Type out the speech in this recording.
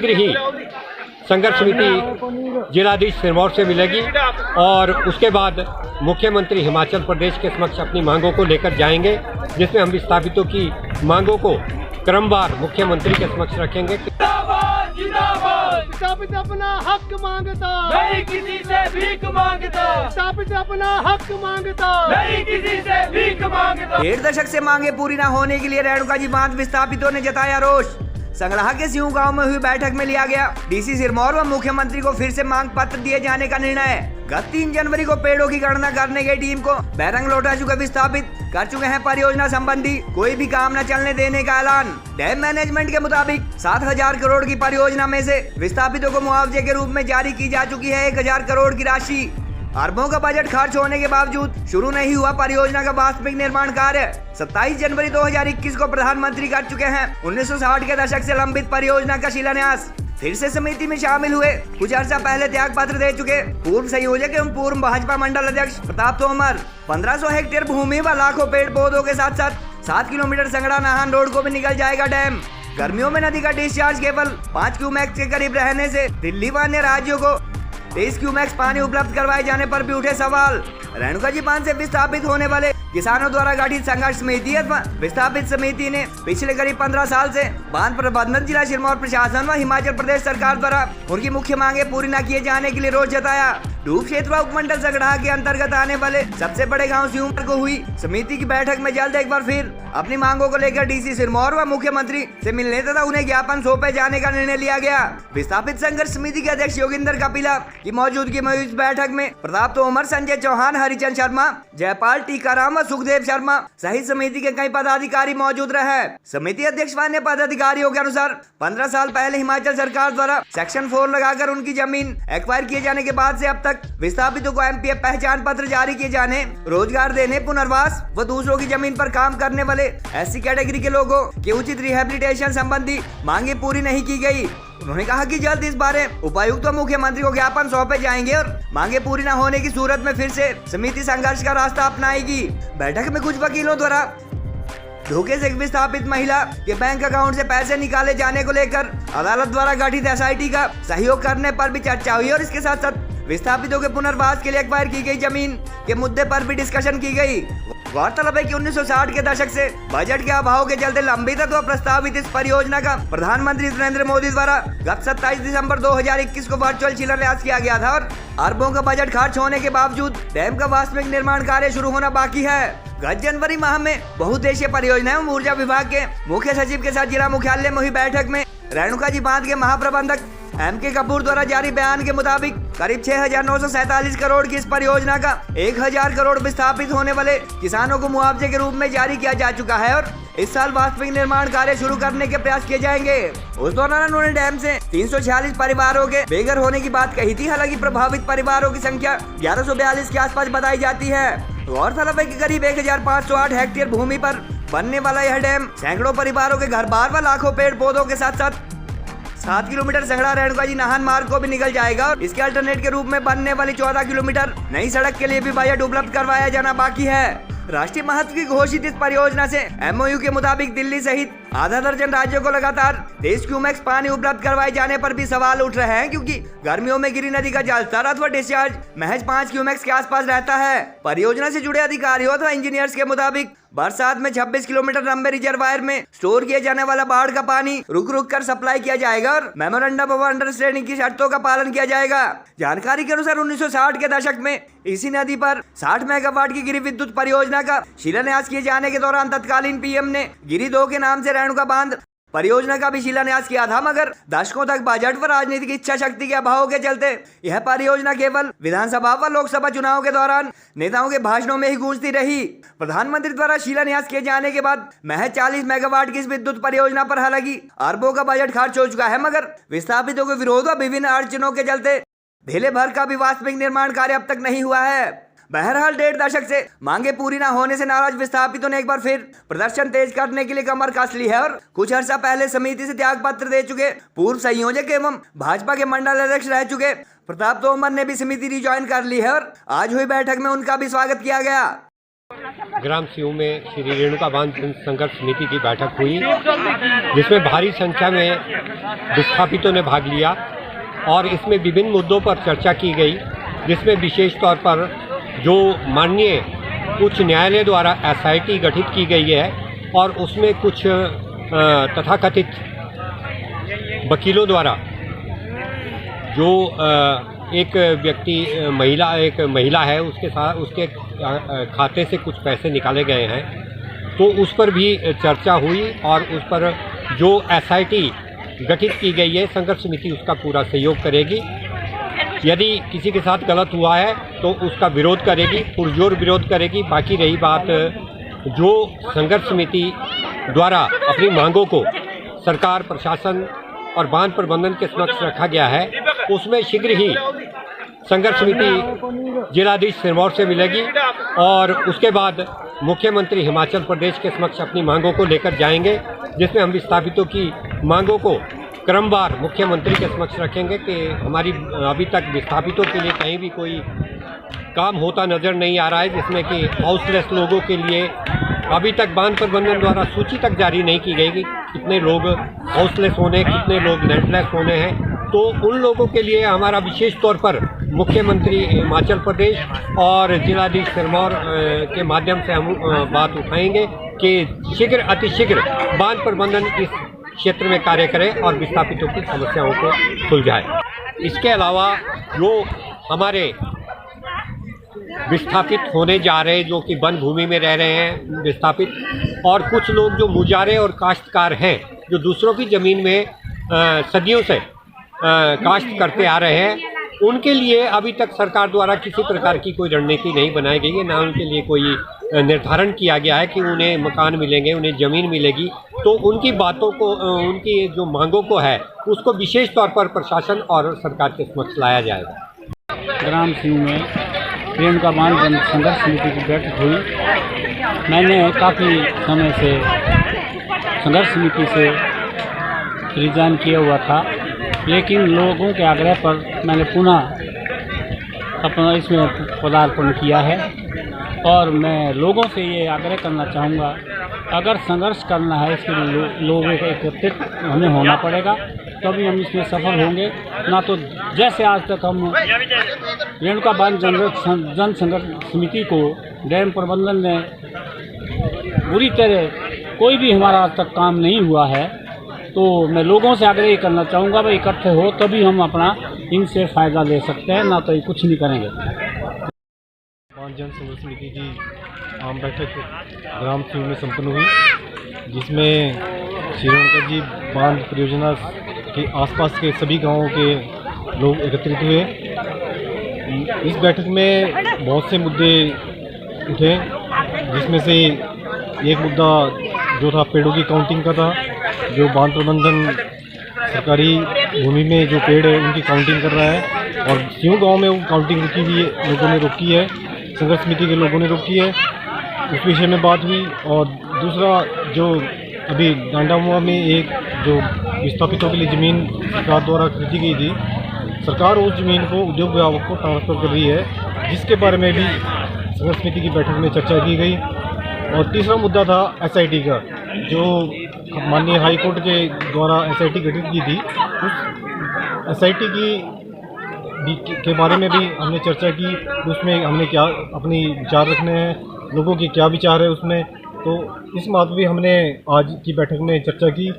शीघ्र ही संघर्ष समिति जिलाधीश सिरमौर से मिलेगी और उसके बाद मुख्यमंत्री हिमाचल प्रदेश के समक्ष अपनी मांगों को लेकर जाएंगे, जिसमें हम विस्थापितों की मांगों को क्रमवार मुख्यमंत्री के समक्ष रखेंगे। विस्थापित अपना हक मांगता, नहीं किसी से भीख मांगता। विस्थापित अपना हक मांगता, नहीं किसी से भीख मांगता। 1.5 दशक से मांगे पूरी न होने के लिए रेणुका जी बांध विस्थापितों ने जताया रोष। संगड़ाह के सियूं गांव में हुई बैठक में लिया गया डीसी सिरमौर व मुख्यमंत्री को फिर से मांग पत्र दिए जाने का निर्णय। गत 3 जनवरी को पेड़ों की गणना करने गई टीम को बैरंग लौटा चुके विस्थापित कर चुके हैं परियोजना संबंधी कोई भी काम न चलने देने का ऐलान। डैम मैनेजमेंट के मुताबिक 7,000 करोड़ की परियोजना में से विस्थापितों को मुआवजे के रूप में जारी की जा चुकी है 1,000 करोड़ की राशि। अरबों का बजट खर्च होने के बावजूद शुरू नहीं हुआ परियोजना का वास्तविक निर्माण कार्य। 27 जनवरी 2021 को प्रधानमंत्री कर चुके हैं 1960 के दशक से लंबित परियोजना का शिलान्यास। फिर से समिति में शामिल हुए कुछ अर्सा पहले त्याग पत्र दे चुके पूर्व संयोजक एवं पूर्व भाजपा मंडल अध्यक्ष प्रताप तोमर 1500 हेक्टेयर भूमि व लाखों पेड़ पौधों के साथ साथ 7 किलोमीटर संगड़ा नाहन रोड को भी निकल जाएगा डैम। गर्मियों में नदी का डिस्चार्ज केवल 5 क्यूमेक्स के करीब रहने से दिल्ली व अन्य राज्यों को 23 क्यूमेक्स पानी उपलब्ध करवाए जाने पर भी उठे सवाल। रेणुका जी बांध से विस्थापित होने वाले किसानों द्वारा गठित संघर्ष समिति अथवा विस्थापित समिति ने पिछले करीब 15 साल से बांध प्रबंधन, जिला सिरमौर प्रशासन व हिमाचल प्रदेश सरकार द्वारा उनकी मुख्य मांगे पूरी न किए जाने के लिए रोष जताया। डूब क्षेत्र व उपमंडल संगड़ाह के अंतर्गत आने वाले सबसे बड़े गाँव सियूं को हुई समिति की बैठक में जल्द एक बार फिर अपनी मांगों को लेकर डीसी सिरमौर व मुख्यमंत्री से मिलने तथा उन्हें ज्ञापन सौंपे जाने का निर्णय लिया गया। विस्थापित संघर्ष समिति के अध्यक्ष योगिंदर कपिला की मौजूदगी में इस बैठक में प्रताप तोमर, संजय चौहान, हरिचंद शर्मा, जयपाल टीकाराम व सुखदेव शर्मा सहित समिति के कई पदाधिकारी मौजूद रहे। समिति अध्यक्ष व अन्य पदाधिकारियों के अनुसार 15 साल पहले हिमाचल सरकार द्वारा सेक्शन 4 लगाकर उनकी जमीन एक्वायर किए जाने के बाद से अब तक विस्थापितों को एमपीएफ पहचान पत्र जारी किए जाने, रोजगार देने, पुनर्वास व दूसरों की जमीन पर काम करने वाले एससी कैटेगरी के लोगों की उचित रिहेबिलिटेशन संबंधी मांगे पूरी नहीं की गई। उन्होंने कहा कि जल्द इस बारे उपायुक्त व मुख्यमंत्री को ज्ञापन सौंपे जाएंगे और मांगे पूरी न होने की सूरत में फिर से समिति संघर्ष का रास्ता अपनाएगी। बैठक में कुछ वकीलों द्वारा धोखे से विस्थापित महिला के बैंक अकाउंट से पैसे निकाले जाने को लेकर अदालत द्वारा गठित एसआईटी का सहयोग करने पर भी चर्चा हुई और इसके साथ साथ विस्थापितों के पुनर्वास के लिए एक्वायर की गई जमीन के मुद्दे पर भी डिस्कशन की गई। गौरतलब है कि 1960 के दशक से बजट के अभाव के चलते लंबित अथवा प्रस्तावित इस परियोजना का प्रधानमंत्री नरेंद्र मोदी द्वारा गत 27 दिसंबर 2021 को वर्चुअल शिलान्यास किया गया था और अरबों का बजट खर्च होने के बावजूद डैम का वास्तविक निर्माण कार्य शुरू होना बाकी है। गत जनवरी माह में बहुउद्देशीय परियोजना एवं ऊर्जा विभाग के मुख्य सचिव के साथ जिला मुख्यालय में हुई बैठक में रेणुका जी बांध के महाप्रबंधक एमके कपूर द्वारा जारी बयान के मुताबिक करीब 6,947 करोड़ की इस परियोजना का 1,000 करोड़ विस्थापित होने वाले किसानों को मुआवजे के रूप में जारी किया जा चुका है और इस साल वास्तविक निर्माण कार्य शुरू करने के प्रयास किए जाएंगे। उस दौरान उन्होंने डैम से 346 परिवारों के बेघर होने की बात कही थी। हालांकि प्रभावित परिवारों की संख्या 1142 के आसपास बताई जाती है। गौरतलब है कि करीब 1,508 हेक्टेयर भूमि पर बनने वाला यह डैम सैकड़ों परिवारों के घर बार व लाखों पेड़ पौधों के साथ साथ 7 किलोमीटर संगड़ा रेणुका जी नाहन मार्ग को भी निकल जाएगा और इसके अल्टरनेट के रूप में बनने वाली 14 किलोमीटर नई सड़क के लिए भी बजट उपलब्ध करवाया जाना बाकी है। राष्ट्रीय महत्व की घोषित इस परियोजना से एमओयू के मुताबिक दिल्ली सहित आधा दर्जन राज्यों को लगातार 23 क्यूमेक्स पानी उपलब्ध करवाए जाने पर भी सवाल उठ रहे हैं, क्योंकि गर्मियों में गिरी नदी का जलस्तर अथवा डिस्चार्ज महज 5 क्यूमेक्स के आसपास रहता है। परियोजना से जुड़े अधिकारियों अथवा इंजीनियर्स के मुताबिक बरसात में 26 किलोमीटर लंबे रिजर्वायर में स्टोर किए जाने वाला बाढ़ का पानी रुक रुक कर सप्लाई किया जाएगा और मेमोरेंडम ऑफ अंडरस्टैंडिंग की शर्तों का पालन किया जाएगा। जानकारी के अनुसार 1960 के दशक में इसी नदी पर 60 मेगावाट की गिरी विद्युत परियोजना का शिलान्यास किए जाने के दौरान तत्कालीन पीएम ने गिरी 2 के नाम से रेणुका बांध परियोजना का भी शिलान्यास किया था, मगर दशकों तक बजट व राजनीतिक इच्छा शक्ति के अभाव के चलते यह परियोजना केवल विधानसभा व लोकसभा चुनाव के दौरान नेताओं के भाषणों में ही गूंजती रही। प्रधानमंत्री द्वारा शिलान्यास किए जाने के बाद महज 40 मेगावाट की इस विद्युत परियोजना पर हालांकि अरबों का बजट खर्च हो चुका है, मगर विस्थापितों के विरोध व विभिन्न अड़चनों के चलते ढीले भर का भी वास्तविक निर्माण कार्य अब तक नहीं हुआ है। बहरहाल 1.5 दशक से मांगे पूरी न होने से नाराज विस्थापितों ने एक बार फिर प्रदर्शन तेज करने के लिए कमर कस ली है और कुछ अर्सा पहले समिति से त्याग पत्र दे चुके पूर्व संयोजक एवं भाजपा के मंडल अध्यक्ष रह चुके प्रताप तोमर ने भी समिति रिज्वाइन कर ली है और आज हुई बैठक में उनका भी स्वागत किया गया। ग्राम सिऊ में श्री रेणुका बांध संघर्ष समिति की बैठक हुई, जिसमें भारी संख्या में विस्थापितों ने भाग लिया और इसमें विभिन्न मुद्दों पर चर्चा की गई, जिसमें विशेष तौर पर जो माननीय उच्च न्यायालय द्वारा SIT गठित की गई है और उसमें कुछ तथाकथित वकीलों द्वारा जो एक महिला है उसके साथ उसके खाते से कुछ पैसे निकाले गए हैं, तो उस पर भी चर्चा हुई और उस पर जो SIT गठित की गई है संघर्ष समिति उसका पूरा सहयोग करेगी। यदि किसी के साथ गलत हुआ है तो उसका विरोध करेगी, पुरजोर विरोध करेगी। बाकी रही बात जो संघर्ष समिति द्वारा अपनी मांगों को सरकार, प्रशासन और बांध प्रबंधन के समक्ष रखा गया है, उसमें शीघ्र ही संघर्ष समिति जिलाधीश सिरमौर से मिलेगी और उसके बाद मुख्यमंत्री हिमाचल प्रदेश के समक्ष अपनी मांगों को लेकर जाएंगे, जिसमें हम विस्थापितों की मांगों को क्रमवार मुख्यमंत्री के समक्ष रखेंगे कि हमारी अभी तक विस्थापितों के लिए कहीं भी कोई काम होता नज़र नहीं आ रहा है, जिसमें कि हाउसलेस लोगों के लिए अभी तक बांध प्रबंधन द्वारा सूची तक जारी नहीं की गई कि कितने लोग हाउसलेस होने, कितने लोग लैंडलेस होने हैं। तो उन लोगों के लिए हमारा विशेष तौर पर मुख्यमंत्री हिमाचल प्रदेश और जिलाधीश सिरमौर के माध्यम से हम बात उठाएंगे कि शीघ्र अतिशीघ्र बांध प्रबंधन इस क्षेत्र में कार्य करे और विस्थापितों की समस्याओं को सुलझाए। इसके अलावा जो हमारे विस्थापित होने जा रहे, जो कि वन भूमि में रह रहे हैं विस्थापित, और कुछ लोग जो मुजारे और काश्तकार हैं जो दूसरों की ज़मीन में सदियों से काश्त करते आ रहे हैं, उनके लिए अभी तक सरकार द्वारा किसी प्रकार की कोई रणनीति नहीं बनाई गई है, ना उनके लिए कोई निर्धारण किया गया है कि उन्हें मकान मिलेंगे, उन्हें ज़मीन मिलेगी। तो उनकी बातों को, उनकी जो मांगों को है उसको विशेष तौर पर प्रशासन और सरकार के समक्ष लाया जाएगा। ग्राम सिऊ में रेणुका बांध संघर्ष समिति की बैठक हुई। मैंने काफ़ी समय से संघर्ष समिति से रिजाइन किया हुआ था, लेकिन लोगों के आग्रह पर मैंने पुनः अपना इसमें पदार्पण किया है और मैं लोगों से ये आग्रह करना चाहूँगा, अगर संघर्ष करना है इसके लिए लोगों को एकत्रित हमें होना पड़ेगा, तभी हम इसमें सफल होंगे। ना तो जैसे आज तक हम रेणुका बांध जन संघर्ष समिति को डैम प्रबंधन ने बुरी तरह कोई भी हमारा आज तक काम नहीं हुआ है, तो मैं लोगों से आग्रह करना चाहूँगा भाई इकट्ठे हो तभी हम अपना इनसे फ़ायदा ले सकते हैं, ना तो ये कुछ नहीं करेंगे। बांध जन संघर्ष समिति की आम बैठक ग्राम सिऊ में संपन्न हुई, जिसमें श्री रेणुका जी बांध परियोजना के आसपास के सभी गांवों के लोग एकत्रित हुए। इस बैठक में बहुत से मुद्दे उठे, जिसमें से एक मुद्दा जो था पेड़ों की काउंटिंग का था। जो बांध प्रबंधन सरकारी भूमि में जो पेड़ है उनकी काउंटिंग कर रहा है और सिऊ गांव में वो काउंटिंग रुकी हुई है, लोगों ने रोकी है, संघर्ष समिति के लोगों ने रोकी है, उस विषय में बात हुई। और दूसरा जो अभी डांडामुआ में एक जो विस्थापितों के लिए ज़मीन सरकार द्वारा खरीदी गई थी, सरकार उस ज़मीन को उद्योग विभाग को ट्रांसफ़र कर रही है, जिसके बारे में भी संघर्ष समिति की बैठक में चर्चा की गई। और तीसरा मुद्दा था SIT का, जो माननीय हाई कोर्ट के द्वारा SIT गठित की थी, उस SIT के बारे में भी हमने चर्चा की। उसमें हमने क्या अपनी विचार रखने हैं, लोगों के क्या विचार है उसमें, तो इस बात भी हमने आज की बैठक में चर्चा की।